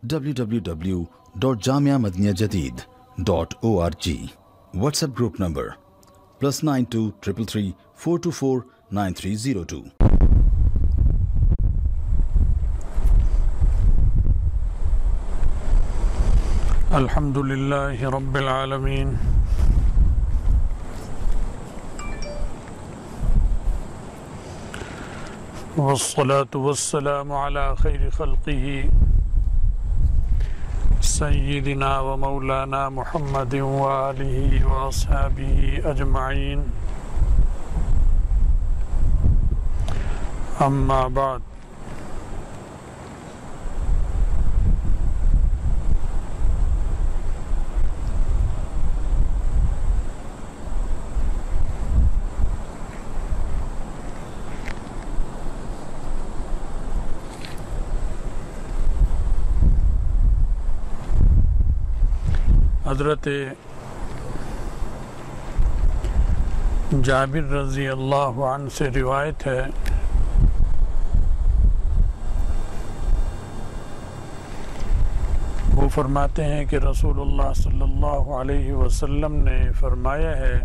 www.jamiamadiniyajadid.org. WhatsApp group number +92 333 424 9302. الحمدللہ رب العالمین والصلاة والسلام على خیر خلقہ سیدنا و مولانا محمد وآلہ واصحابہ اجمعین، اما بعد۔ حضرت جابر رضی اللہ عنہ سے روایت ہے، وہ فرماتے ہیں کہ رسول اللہ صلی اللہ علیہ وسلم نے فرمایا ہے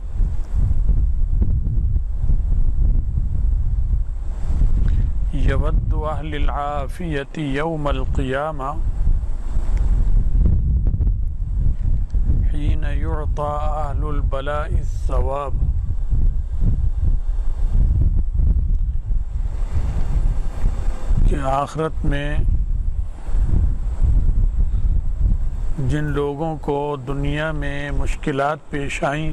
یود اہل العافیۃ یوم القیامہ حین یعطی اہل البلاء الثواب، کہ آخرت میں جن لوگوں کو دنیا میں مشکلات پیش آئیں،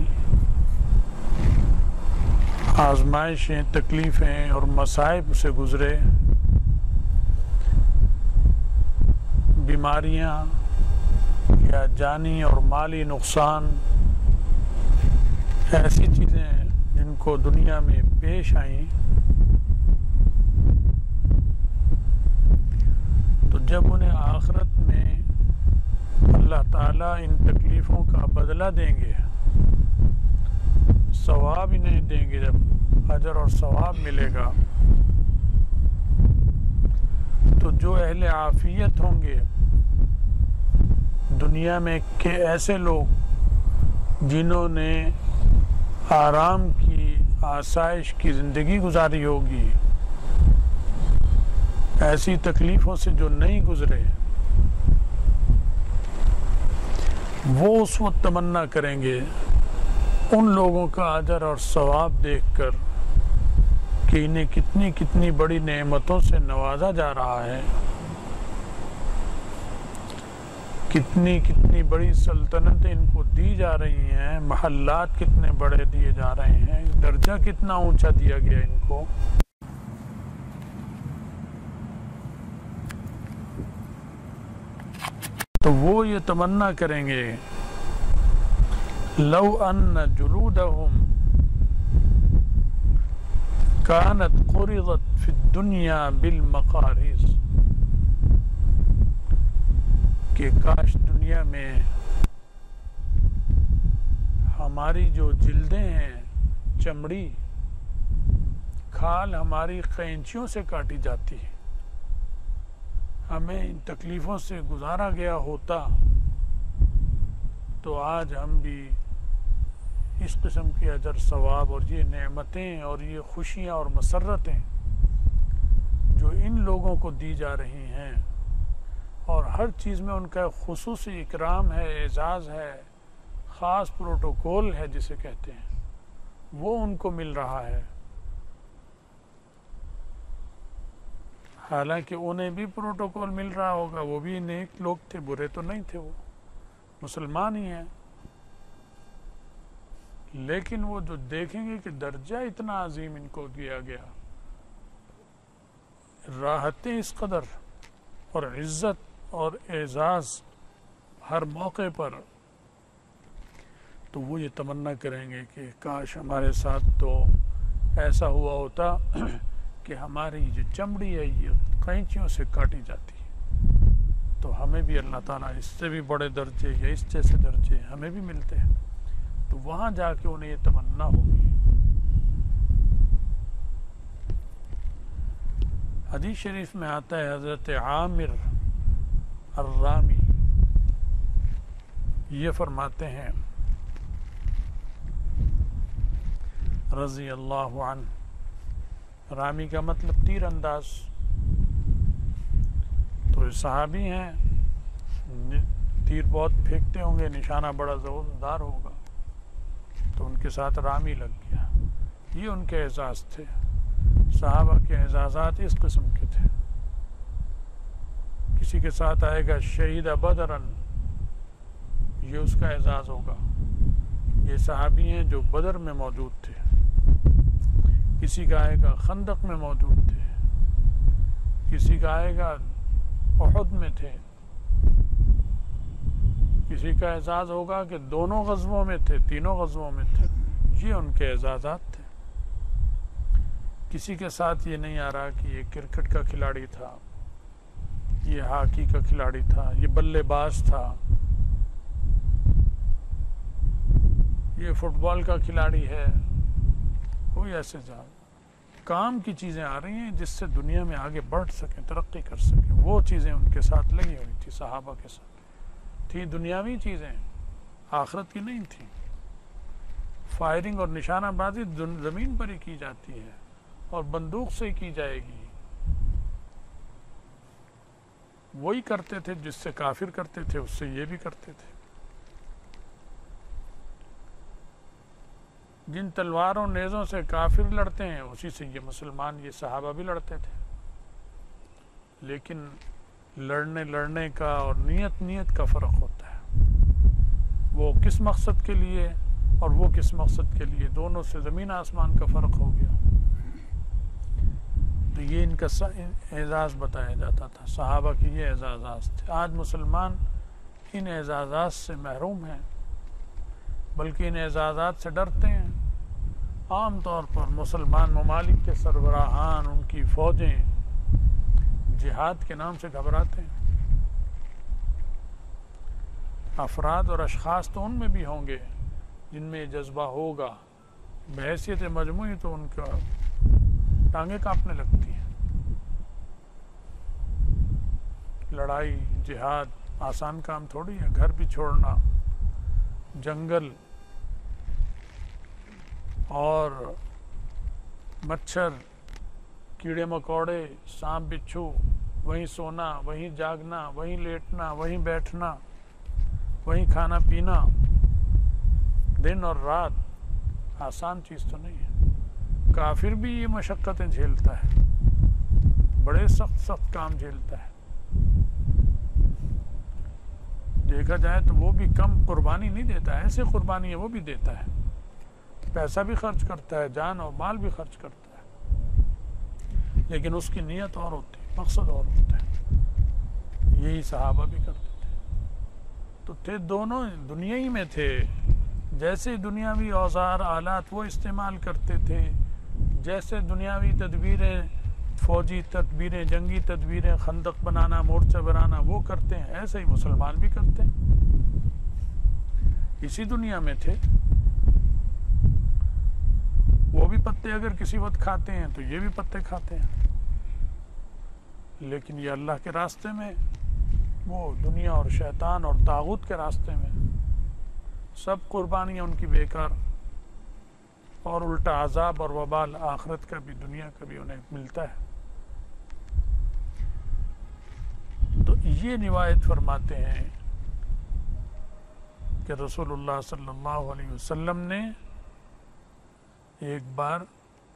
آزمائشیں، تکلیفیں اور مصائب سے گزرے، بیماریاں یا جانی اور مالی نقصان، ایسی چیزیں جن کو دنیا میں پیش آئیں، تو جب انہیں آخرت میں اللہ تعالیٰ ان تکلیفوں کا بدلہ دیں گے، ثواب انہیں دیں گے، جب اجر اور ثواب ملے گا، تو جو اہل عافیت ہوں گے دنیا میں کہ ایسے لوگ جنہوں نے آرام کی، آسائش کی زندگی گزاری ہوگی، ایسی تکلیفوں سے جو نہیں گزرے، وہ اس وقت تمنا کریں گے ان لوگوں کا اجر اور ثواب دیکھ کر کہ انہیں کتنی کتنی بڑی نعمتوں سے نوازا جا رہا ہے، کتنی کتنی بڑی سلطنتیں ان کو دی جا رہی ہیں، محلات کتنے بڑے دیے جا رہے ہیں، درجہ کتنا اونچا دیا گیا ان کو۔ تو وہ یہ تمنا کریں گے لو ان جلودہم کانت قرضت فی الدنیا بالمقارض، کہ کاش دنیا میں ہماری جو جلدیں ہیں، چمڑی، کھال ہماری قینچیوں سے کاٹی جاتی ہے، ہمیں ان تکلیفوں سے گزارا گیا ہوتا تو آج ہم بھی اس قسم کے اجر ثواب اور یہ نعمتیں اور یہ خوشیاں اور مسرتیں جو ان لوگوں کو دی جا رہی ہیں، اور ہر چیز میں ان کا خصوصی اکرام ہے، اعزاز ہے، خاص پروٹوکول ہے جسے کہتے ہیں، وہ ان کو مل رہا ہے۔ حالانکہ انہیں بھی پروٹوکول مل رہا ہوگا، وہ بھی نیک لوگ تھے، برے تو نہیں تھے، وہ مسلمان ہی ہیں، لیکن وہ جو دیکھیں گے کہ درجہ اتنا عظیم ان کو دیا گیا، راحتیں اس قدر اور عزت اور اعزاز ہر موقع پر، تو وہ یہ تمنا کریں گے کہ کاش ہمارے ساتھ تو ایسا ہوا ہوتا کہ ہماری جو چمڑی ہے یہ قینچیوں سے کاٹی جاتی، تو ہمیں بھی اللہ تعالیٰ اس سے بھی بڑے درجے یا اس جیسے درجے ہمیں بھی ملتے ہیں، تو وہاں جا کے انہیں یہ تمنا ہوگی۔ حدیث شریف میں آتا ہے حضرت عامر الرامی یہ فرماتے ہیں رضی اللہ عنہ، رامی کا مطلب تیر انداز، تو یہ صحابی ہیں، تیر بہت پھینکتے ہوں گے، نشانہ بڑا زوردار ہوگا، تو ان کے ساتھ رامی لگ گیا۔ یہ ان کے اعزاز تھے، صحابہ کے اعزازات اس قسم کے تھے۔ کسی کے ساتھ آئے گا شہید بدرن، یہ اس کا اعزاز ہوگا، یہ صحابی ہیں جو بدر میں موجود تھے۔ کسی کا آئے گا خندق میں موجود تھے، کسی کا آئے گا احد میں تھے، کسی کا اعزاز ہوگا کہ دونوں غزووں میں تھے، تینوں غزووں میں تھے۔ یہ ان کے اعزازات تھے۔ کسی کے ساتھ یہ نہیں آ رہا کہ یہ کرکٹ کا کھلاڑی تھا، یہ ہاکی کا کھلاڑی تھا، یہ بلے باز تھا، یہ فٹ بال کا کھلاڑی ہے، کوئی ایسے کام کی چیزیں آ رہی ہیں جس سے دنیا میں آگے بڑھ سکیں، ترقی کر سکیں، وہ چیزیں ان کے ساتھ لگی ہوئی تھی، صحابہ کے ساتھ تھی۔ دنیاوی چیزیں آخرت کی نہیں تھی۔ فائرنگ اور نشانہ بازی زمین پر ہی کی جاتی ہے اور بندوق سے ہی کی جائے گی۔ وہی کرتے تھے جس سے کافر کرتے تھے، اس سے یہ بھی کرتے تھے۔ جن تلواروں نیزوں سے کافر لڑتے ہیں اسی سے یہ مسلمان، یہ صحابہ بھی لڑتے تھے۔ لیکن لڑنے کا اور نیت کا فرق ہوتا ہے، وہ کس مقصد کے لیے اور وہ کس مقصد کے لیے، دونوں سے زمین آسمان کا فرق ہو گیا۔ تو یہ ان کا اعزاز بتایا جاتا تھا، صحابہ کی یہ اعزازات تھے۔ آج مسلمان ان اعزازات سے محروم ہیں، بلکہ ان اعزازات سے ڈرتے ہیں۔ عام طور پر مسلمان ممالک کے سربراہان، ان کی فوجیں جہاد کے نام سے گھبراتے ہیں۔ افراد اور اشخاص تو ان میں بھی ہوں گے جن میں یہ جذبہ ہوگا، بحیثیت مجموعی تو ان کا ٹانگیں کانپنے لگتی ہیں۔ لڑائی جہاد آسان کام تھوڑی ہے، گھر بھی چھوڑنا، جنگل اور مچھر، کیڑے مکوڑے، سانپ بچھو، وہیں سونا، وہیں جاگنا، وہیں لیٹنا، وہیں بیٹھنا، وہیں کھانا پینا، دن اور رات، آسان چیز تو نہیں ہے۔ کافر بھی یہ مشقتیں جھیلتا ہے، بڑے سخت کام جھیلتا ہے۔ دیکھا جائے تو وہ بھی کم قربانی نہیں دیتا ہے، ایسے قربانی ہے وہ بھی دیتا ہے، پیسہ بھی خرچ کرتا ہے، جان اور مال بھی خرچ کرتا ہے، لیکن اس کی نیت اور ہوتی ہے، مقصد اور ہوتا ہے۔ یہی صحابہ بھی کرتے تھے۔ تو تھے دونوں دنیا ہی میں تھے، جیسے دنیاوی اوزار آلات وہ استعمال کرتے تھے، جیسے دنیاوی تدبیریں، فوجی تدبیریں، جنگی تدبیریں، خندق بنانا، مورچہ بنانا وہ کرتے ہیں، ایسے ہی مسلمان بھی کرتے ہیں، اسی دنیا میں تھے۔ وہ بھی پتے اگر کسی وقت کھاتے ہیں تو یہ بھی پتے کھاتے ہیں، لیکن یہ اللہ کے راستے میں، وہ دنیا اور شیطان اور طاغوت کے راستے میں، سب قربانیاں ان کی بیکار، اور الٹا عذاب اور وبال آخرت کا بھی دنیا کا بھی انہیں ملتا ہے۔ تو یہ روایت فرماتے ہیں کہ رسول اللہ صلی اللہ علیہ وسلم نے ایک بار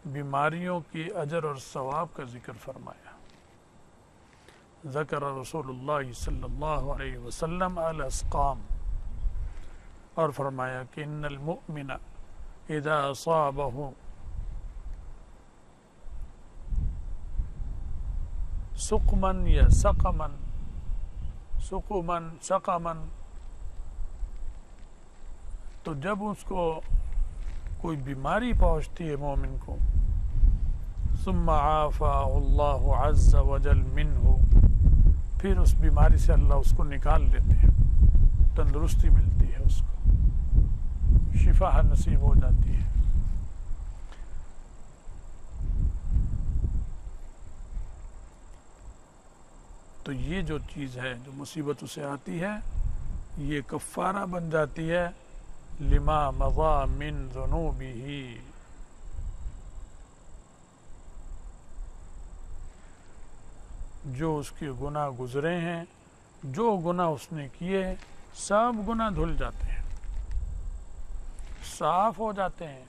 بیماریوں کی اجر اور ثواب کا ذکر فرمایا۔ ذکر رسول اللہ صلی اللہ علیہ وسلم الاسقام، اور فرمایا کہ ان المؤمن اذا اصابہ سقمن یا سقمن، سقمن، تو جب اس کو کوئی بیماری پہنچتی ہے مومن کو، ثم عافاہ اللہ عز وجل منہ، پھر اس بیماری سے اللہ اس کو نکال لیتے ہیں، تندرستی ملتی ہے، اس کو شفا نصیب ہو جاتی ہے۔ تو یہ جو چیز ہے جو مصیبت اسے آتی ہے یہ کفارہ بن جاتی ہے لما مضى من ذنوبه، جو اس کے گناہ گزرے ہیں، جو گناہ اس نے کیے سب گناہ دھل جاتے ہیں، صاف ہو جاتے ہیں،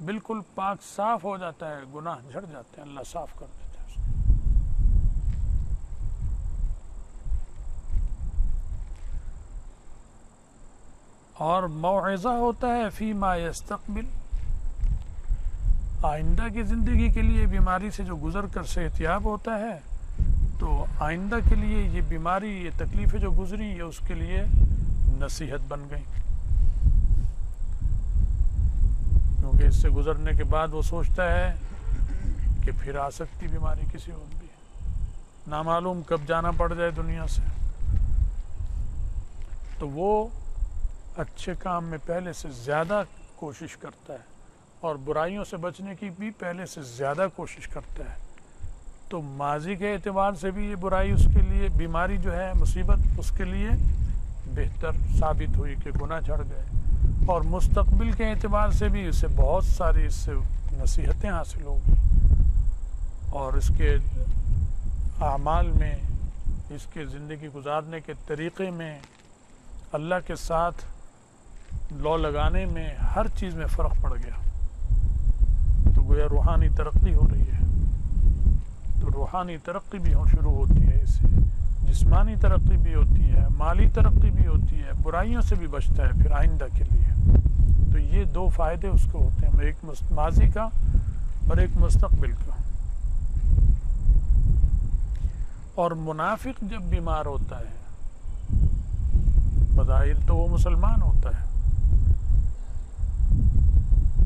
بالکل پاک صاف ہو جاتا ہے، گناہ جھڑ جاتے ہیں، اللہ صاف کر دیتا ہے اس کو۔ اور موعظہ ہوتا ہے فیما یستقبل، آئندہ کی زندگی کے لیے بیماری سے جو گزر کر صحت یاب ہوتا ہے تو آئندہ کے لیے یہ بیماری، یہ تکلیفیں جو گزری یہ اس کے لیے نصیحت بن گئی، کیونکہ اس سے گزرنے کے بعد وہ سوچتا ہے کہ پھر آ سکتی بیماری کسی وقت بھی، نامعلوم کب جانا پڑ جائے دنیا سے، تو وہ اچھے کام میں پہلے سے زیادہ کوشش کرتا ہے اور برائیوں سے بچنے کی بھی پہلے سے زیادہ کوشش کرتا ہے۔ تو ماضی کے اعتبار سے بھی یہ برائی اس کے لیے، بیماری جو ہے، مصیبت اس کے لیے بہتر ثابت ہوئی کہ گناہ جھڑ گئے، اور مستقبل کے اعتبار سے بھی اسے بہت ساری اس سے نصیحتیں حاصل ہو گئی، اور اس کے اعمال میں، اس کے زندگی گزارنے کے طریقے میں، اللہ کے ساتھ لو لگانے میں، ہر چیز میں فرق پڑ گیا، تو گویا روحانی ترقی ہو رہی ہے۔ تو روحانی ترقی بھی شروع ہوتی ہے، اس سے جسمانی ترقی بھی ہوتی ہے، مالی ترقی بھی ہوتی ہے، برائیوں سے بھی بچتا ہے پھر آئندہ کے لیے۔ تو یہ دو فائدے اس کو ہوتے ہیں، ایک ماضی کا اور ایک مستقبل کا۔ اور منافق جب بیمار ہوتا ہے، بظاہر تو وہ مسلمان ہوتا ہے،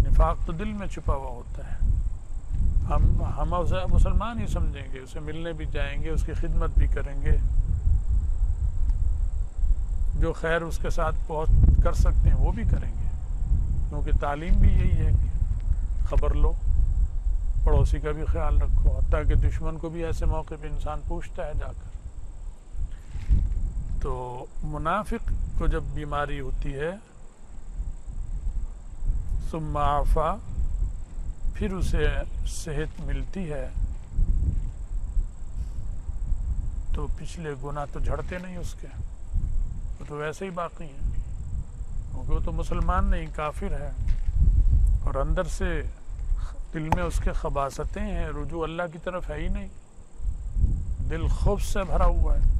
نفاق تو دل میں چھپا ہوا ہوتا ہے، ہم اسے مسلمان ہی سمجھیں گے، اسے ملنے بھی جائیں گے، اس کی خدمت بھی کریں گے، جو خیر اس کے ساتھ پہنچ کر سکتے ہیں وہ بھی کریں گے، کیونکہ تعلیم بھی یہی ہے کہ خبر لو، پڑوسی کا بھی خیال رکھو، حتیٰ کہ دشمن کو بھی ایسے موقع پہ انسان پوچھتا ہے جا کر۔ تو منافق کو جب بیماری ہوتی ہے ثم عفا، پھر اسے صحت ملتی ہے، تو پچھلے گناہ تو جھڑتے نہیں اس کے، وہ تو ویسے ہی باقی ہیں، کیونکہ وہ تو مسلمان نہیں، کافر ہے، اور اندر سے دل میں اس کے خباثتیں ہیں، رجوع اللہ کی طرف ہے ہی نہیں، دل خبث سے بھرا ہوا ہے۔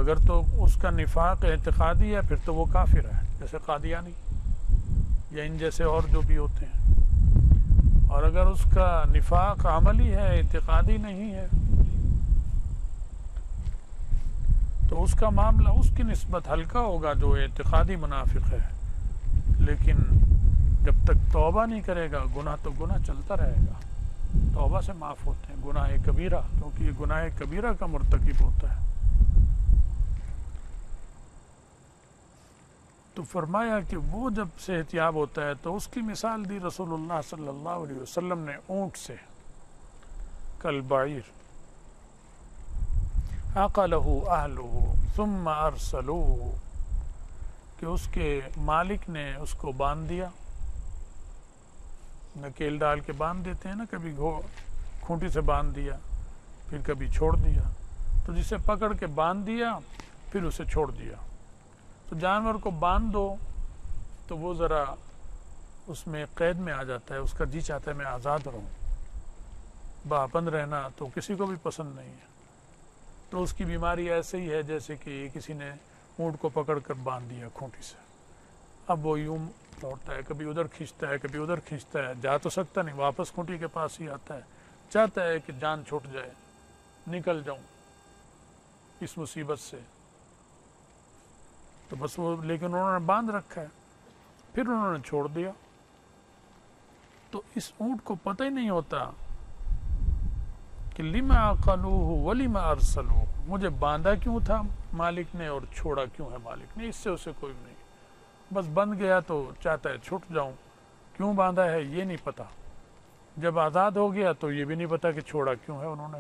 اگر تو اس کا نفاق اعتقادی ہے پھر تو وہ کافر ہے، جیسے قادیانی یا ان جیسے اور جو بھی ہوتے ہیں، اور اگر اس کا نفاق عملی ہے، اعتقادی نہیں ہے، تو اس کا معاملہ اس کی نسبت ہلکا ہوگا جو اعتقادی منافق ہے، لیکن جب تک توبہ نہیں کرے گا گناہ تو گناہ چلتا رہے گا، توبہ سے معاف ہوتے ہیں گناہ کبیرہ، کیونکہ یہ گناہ کبیرہ کا مرتکب ہوتا ہے۔ تو فرمایا کہ وہ جب صحت یاب ہوتا ہے تو اس کی مثال دی رسول اللہ صلی اللہ علیہ وسلم نے اونٹ سے، کالبعیر عقلہ اہلہ ثم ارسلوہ، کہ اس کے مالک نے اس کو باندھ دیا، نکیل ڈال کے باندھ دیتے ہیں نا، کبھی کھونٹی سے باندھ دیا پھر کبھی چھوڑ دیا، تو جسے پکڑ کے باندھ دیا پھر اسے چھوڑ دیا۔ تو جانور کو باندھ دو تو وہ ذرا اس میں قید میں آ جاتا ہے، اس کا جی چاہتا ہے میں آزاد رہوں، پابند رہنا تو کسی کو بھی پسند نہیں ہے۔ تو اس کی بیماری ایسے ہی ہے جیسے کہ کسی نے اونٹ کو پکڑ کر باندھ دیا کھونٹی سے، اب وہ یوں لوٹتا ہے، کبھی ادھر کھینچتا ہے کبھی ادھر کھینچتا ہے، جا تو سکتا نہیں، واپس کھونٹی کے پاس ہی آتا ہے، چاہتا ہے کہ جان چھوٹ جائے، نکل جاؤں اس مصیبت سے، تو بس وہ، لیکن انہوں نے باندھ رکھا ہے، پھر انہوں نے چھوڑ دیا۔ تو اس اونٹ کو پتہ ہی نہیں ہوتا کہ لما عقلوہ ولما ارسلوہ، مجھے باندھا کیوں تھا مالک نے اور چھوڑا کیوں ہے مالک نے، اس سے اسے کوئی نہیں، بس بند گیا تو چاہتا ہے چھوٹ جاؤں، کیوں باندھا ہے یہ نہیں پتا، جب آزاد ہو گیا تو یہ بھی نہیں پتا کہ چھوڑا کیوں ہے انہوں نے.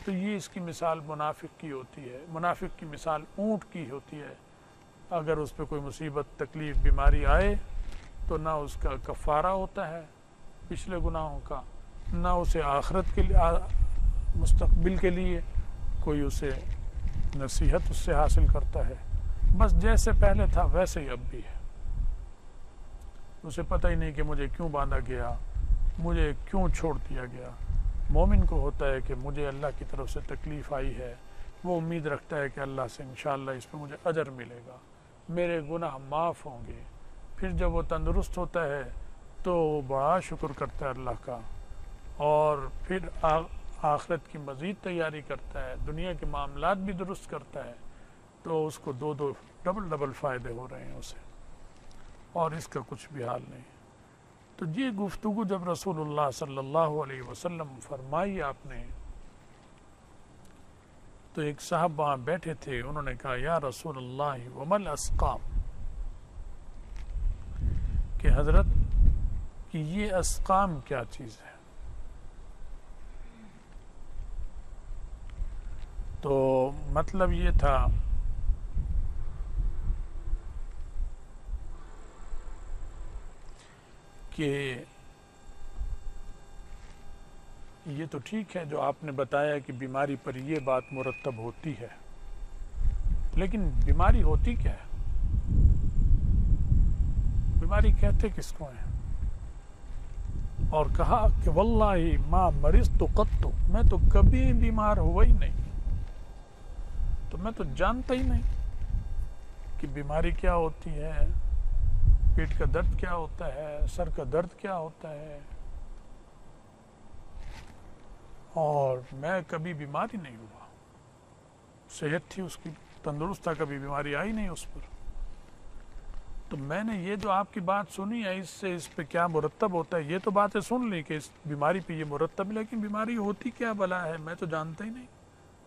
تو یہ اس کی مثال منافق کی ہوتی ہے. منافق کی مثال اونٹ کی ہوتی ہے. اگر اس پہ کوئی مصیبت تکلیف بیماری آئے تو نہ اس کا کفارہ ہوتا ہے پچھلے گناہوں کا، نہ اسے آخرت کے لیے مستقبل کے لیے کوئی اسے نصیحت اس سے حاصل کرتا ہے. بس جیسے پہلے تھا ویسے ہی اب بھی ہے. اسے پتہ ہی نہیں کہ مجھے کیوں باندھا گیا، مجھے کیوں چھوڑ دیا گیا. مومن کو ہوتا ہے کہ مجھے اللہ کی طرف سے تکلیف آئی ہے، وہ امید رکھتا ہے کہ اللہ سے انشاءاللہ اس پہ مجھے اجر ملے گا، میرے گناہ معاف ہوں گے. پھر جب وہ تندرست ہوتا ہے تو وہ بڑا شکر کرتا ہے اللہ کا، اور پھر آخرت کی مزید تیاری کرتا ہے، دنیا کے معاملات بھی درست کرتا ہے. تو اس کو دو ڈبل فائدے ہو رہے ہیں اسے، اور اس کا کچھ بھی حال نہیں. تو یہ گفتگو جب رسول اللہ صلی اللہ علیہ وسلم فرمائی آپ نے، تو ایک صاحب وہاں بیٹھے تھے، انہوں نے کہا یا رسول اللہ ومل اسقام، کہ حضرت کہ یہ اسقام کیا چیز ہے. تو مطلب یہ تھا کہ یہ تو ٹھیک ہے جو آپ نے بتایا کہ بیماری پر یہ بات مرتب ہوتی ہے، لیکن بیماری ہوتی کیا ہے؟ بیماری کہتے کس کو ہیں؟ اور کہا کہ واللہ ما مرضت قط، میں تو کبھی بیمار ہوا ہی نہیں، تو میں تو جانتا ہی نہیں کہ بیماری کیا ہوتی ہے، پیٹ کا درد کیا ہوتا ہے، سر کا درد کیا ہوتا ہے، اور میں کبھی بیمار ہی نہیں ہوا. صحت تھی اس کی، تندرست تھا، کبھی بیماری آئی نہیں اس پر. تو میں نے یہ جو آپ کی بات سنی ہے، اس پہ کیا مرتب ہوتا ہے، یہ تو باتیں سن لی کہ اس بیماری پہ یہ مرتب، لیکن بیماری ہوتی کیا بلا ہے میں تو جانتا ہی نہیں،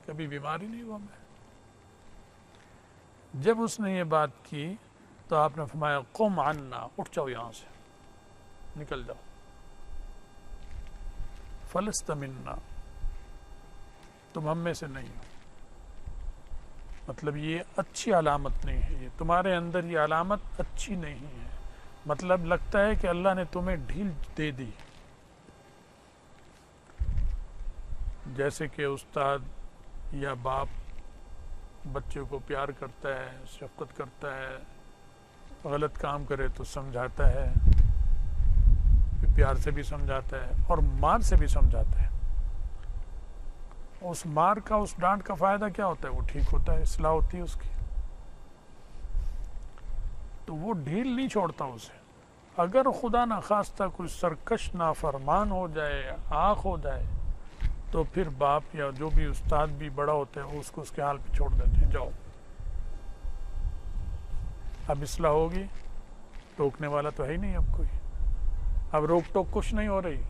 کبھی بیماری نہیں ہوا میں. جب اس نے یہ بات کی تو آپ نے فرمایا قم عنا، اٹھ جاؤ یہاں سے، نکل جاؤ. فلست منا، تم ہم میں سے نہیں ہو. مطلب یہ اچھی علامت نہیں ہے، یہ تمہارے اندر یہ علامت اچھی نہیں ہے. مطلب لگتا ہے کہ اللہ نے تمہیں ڈھیل دے دی. جیسے کہ استاد یا باپ بچے کو پیار کرتا ہے، شفقت کرتا ہے، غلط کام کرے تو سمجھاتا ہے، پیار سے بھی سمجھاتا ہے اور مار سے بھی سمجھاتا ہے. اس مار کا، اس ڈانٹ کا فائدہ کیا ہوتا ہے؟ وہ ٹھیک ہوتا ہے، اصلاح ہوتی ہے اس کی. تو وہ ڈھیل نہیں چھوڑتا اسے. اگر خدا نخواستہ کوئی سرکش نافرمان ہو جائے، آنکھ ہو جائے، تو پھر باپ یا جو بھی استاد بھی بڑا ہوتا ہے وہ اس کو اس کے حال پہ چھوڑ دیتے ہیں، جاؤ اب اصلاح ہوگی، روکنے والا تو ہے ہی نہیں اب کوئی، اب روک ٹوک کچھ نہیں ہو رہی،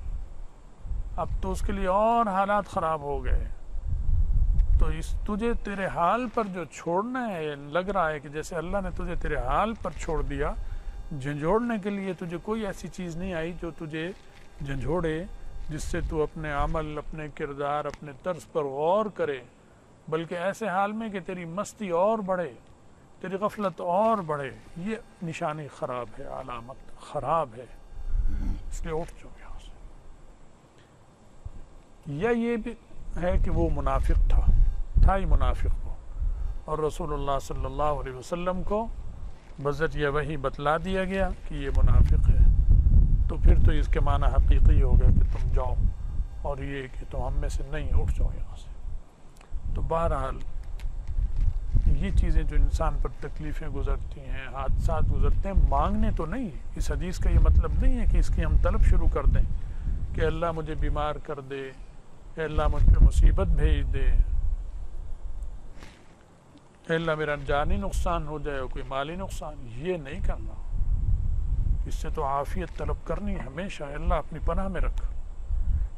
اب تو اس کے لیے اور حالات خراب ہو گئے. تو تجھے تیرے حال پر جو چھوڑنا ہے، لگ رہا ہے کہ جیسے اللہ نے تجھے تیرے حال پر چھوڑ دیا. جھنجھوڑنے کے لیے تجھے کوئی ایسی چیز نہیں آئی جو تجھے جھنجھوڑے، جس سے تو اپنے عمل، اپنے کردار، اپنے طرز پر غور کرے، بلکہ ایسے حال میں کہ تیری مستی اور بڑھے، تیری غفلت اور بڑھے. یہ نشانی خراب ہے، علامت خراب ہے. اس لیے اٹھ جاؤ یہاں سے. یا یہ بھی ہے کہ وہ منافق تھا ہی منافق وہ، اور رسول اللہ صلی اللہ علیہ وسلم کو بذریعہ وحی بتلا دیا گیا کہ یہ منافق ہے. تو پھر تو اس کے معنی حقیقی ہو گیا کہ تم جاؤ، اور یہ کہ تم ہم میں سے نہیں، اٹھ جاؤ یہاں سے. تو بہرحال یہ چیزیں جو انسان پر تکلیفیں گزرتی ہیں، حادثات گزرتے ہیں، مانگنے تو نہیں. اس حدیث کا یہ مطلب نہیں ہے کہ اس کی ہم طلب شروع کر دیں کہ اللہ مجھے بیمار کر دے، اے اللہ مجھ پہ مصیبت بھیج دے، اے اللہ میرا جانی نقصان ہو جائے اور کوئی مالی نقصان. یہ نہیں کرنا. اس سے تو عافیت طلب کرنی ہے ہمیشہ. اللہ اپنی پناہ میں رکھ.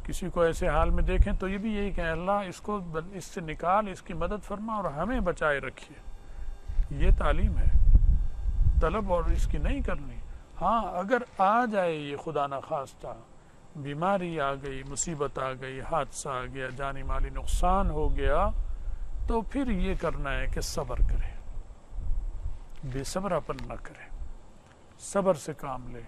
کسی کو ایسے حال میں دیکھیں تو یہ بھی یہی کہ اللہ اس کو اس سے نکال، اس کی مدد فرما اور ہمیں بچائے رکھیے. یہ تعلیم ہے، طلب اور اس کی نہیں کرنی. ہاں اگر آ جائے یہ خدا نخواستہ بیماری آ گئی، مصیبت آ گئی، حادثہ آ گیا، جانی مالی نقصان ہو گیا، تو پھر یہ کرنا ہے کہ صبر کرے، بے صبر اپن نہ کرے، صبر سے کام لے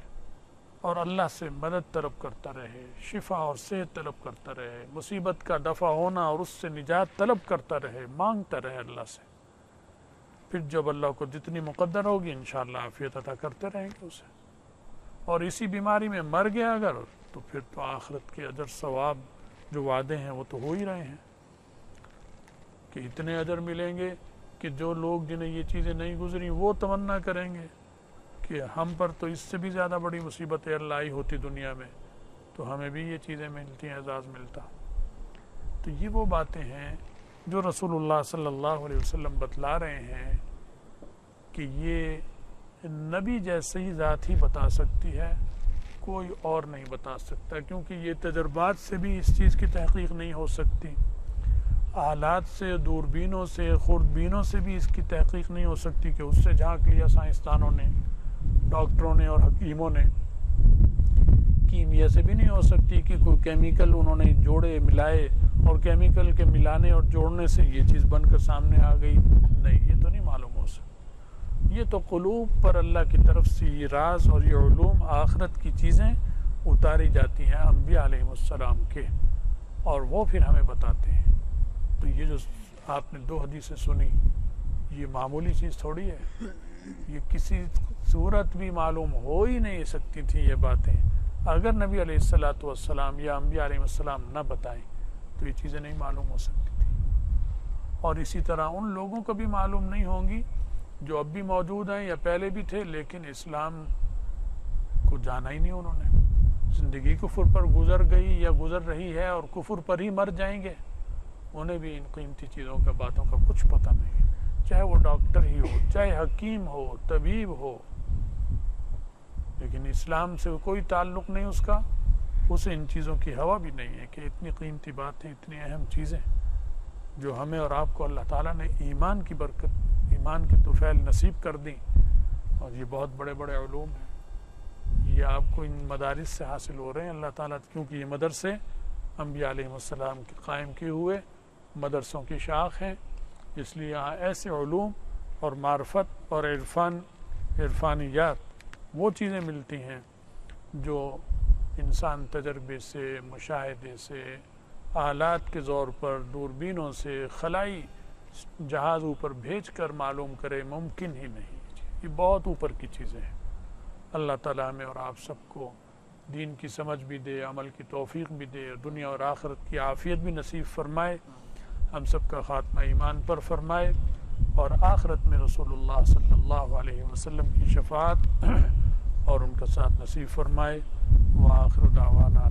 اور اللہ سے مدد طلب کرتا رہے، شفا اور صحت طلب کرتا رہے، مصیبت کا دفع ہونا اور اس سے نجات طلب کرتا رہے، مانگتا رہے اللہ سے۔ پھر جب اللہ کو جتنی مقدر ہوگی انشاءاللہ عافیت عطا کرتے رہیں گے اسے۔ اور اسی بیماری میں مر گیا اگر، تو پھر تو آخرت کے اجر ثواب جو وعدے ہیں وہ تو ہو ہی رہے ہیں کہ اتنے اجر ملیں گے کہ جو لوگ جنہیں یہ چیزیں نہیں گزری وہ تمنا کریں گے کہ ہم پر تو اس سے بھی زیادہ بڑی مصیبت اللہ آئی ہوتی دنیا میں، تو ہمیں بھی یہ چیزیں ملتی ہیں، اعزاز ملتا۔ تو یہ وہ باتیں ہیں جو رسول اللہ صلی اللہ علیہ وسلم بتلا رہے ہیں کہ یہ نبی جیسی ذات ہی بتا سکتی ہے، کوئی اور نہیں بتا سکتا، کیونکہ یہ تجربات سے بھی اس چیز کی تحقیق نہیں ہو سکتی، آلات سے، دوربینوں سے، خوردبینوں سے بھی اس کی تحقیق نہیں ہو سکتی کہ اس سے جھانک لیا سائنسدانوں نے، ڈاکٹروں نے اور حکیموں نے، کیمیا سے بھی نہیں ہو سکتی کہ کوئی کیمیکل انہوں نے جوڑے ملائے اور کیمیکل کے ملانے اور جوڑنے سے یہ چیز بن کر سامنے آ گئی، نہیں، یہ تو نہیں معلوم ہو سکتا۔ یہ تو قلوب پر اللہ کی طرف سے یہ راز اور یہ علوم آخرت کی چیزیں اتاری جاتی ہیں انبیاء علیہ السلام کے، اور وہ پھر ہمیں بتاتے ہیں۔ تو یہ جو آپ نے 2 حدیثیں سنی، یہ معمولی چیز تھوڑی ہے، یہ کسی صورت بھی معلوم ہو ہی نہیں سکتی تھی یہ باتیں اگر نبی علیہ السلام یا انبیاء علیہ السلام نہ بتائیں، تو یہ چیزیں نہیں معلوم ہو سکتی تھی۔ اور اسی طرح ان لوگوں کو بھی معلوم نہیں ہوں گی جو اب بھی موجود ہیں یا پہلے بھی تھے لیکن اسلام کو جانا ہی نہیں انہوں نے، زندگی کفر پر گزر گئی یا گزر رہی ہے اور کفر پر ہی مر جائیں گے، انہیں بھی ان قیمتی چیزوں کا باتوں کا کچھ پتہ نہیں، چاہے وہ ڈاکٹر ہی ہو، چاہے حکیم ہو، طبیب ہو، لیکن اسلام سے کوئی تعلق نہیں اس کا، اسے ان چیزوں کی ہوا بھی نہیں ہے کہ اتنی قیمتی باتیں، اتنی اہم چیزیں جو ہمیں اور آپ کو اللہ تعالیٰ نے ایمان کی برکت، ایمان کی طفیل نصیب کر دی، اور یہ بہت بڑے بڑے علوم ہیں، یہ آپ کو ان مدارس سے حاصل ہو رہے ہیں اللہ تعالیٰ، کیونکہ یہ مدرسے انبیاء علیہ السلام کے قائم کیے ہوئے مدرسوں کی شاخ ہیں، اس لیے یہاں ایسے علوم اور معرفت اور عرفانیات وہ چیزیں ملتی ہیں جو انسان تجربے سے، مشاہدے سے، آلات کے زور پر، دوربینوں سے، خلائی جہاز اوپر بھیج کر معلوم کرے، ممکن ہی نہیں، یہ بہت اوپر کی چیزیں ہیں۔ اللہ تعالیٰ ہمیں اور آپ سب کو دین کی سمجھ بھی دے، عمل کی توفیق بھی دے، دنیا اور آخرت کی عافیت بھی نصیب فرمائے، ہم سب کا خاتمہ ایمان پر فرمائے، اور آخرت میں رسول اللہ صلی اللہ علیہ وسلم کی شفاعت اور ان کا ساتھ نصیب فرمائے۔ وآخر دعوانا